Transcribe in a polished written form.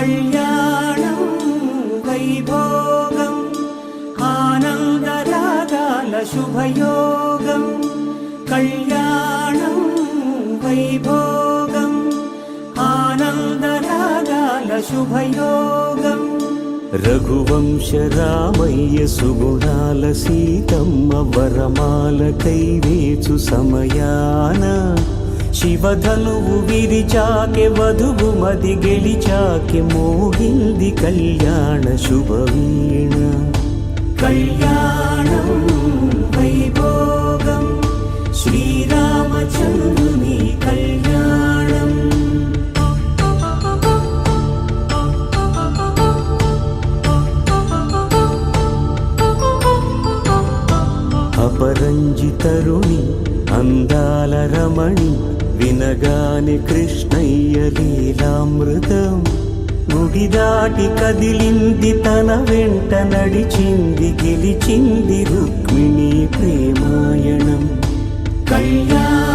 కళ్యాణం వైభోగం ఆనందరాగాల శుభయోగం కళ్యాణం వైభోగం ఆనందరాగాల శుభయోగం రఘువంశ రామయ్య సుగుణాల సీతమ్మ వరమాల కైవేచు సమయాన శివధనువు విరిచాకె వధువు మది గెలిచాకె మోగింది కళ్యాణ శుభవీణ కళ్యాణం వైభోగం శ్రీరామచంద్రుని కళ్యాణం అపరంజి తరుణి అందాల రమణి వినగాని కృష్ణయ్య లీలామృతం గుడి దాటి కదిలింది తన వెంట నడిచింది గెలిచింది రుక్మిణి ప్రేమాయణం కళ్యాణ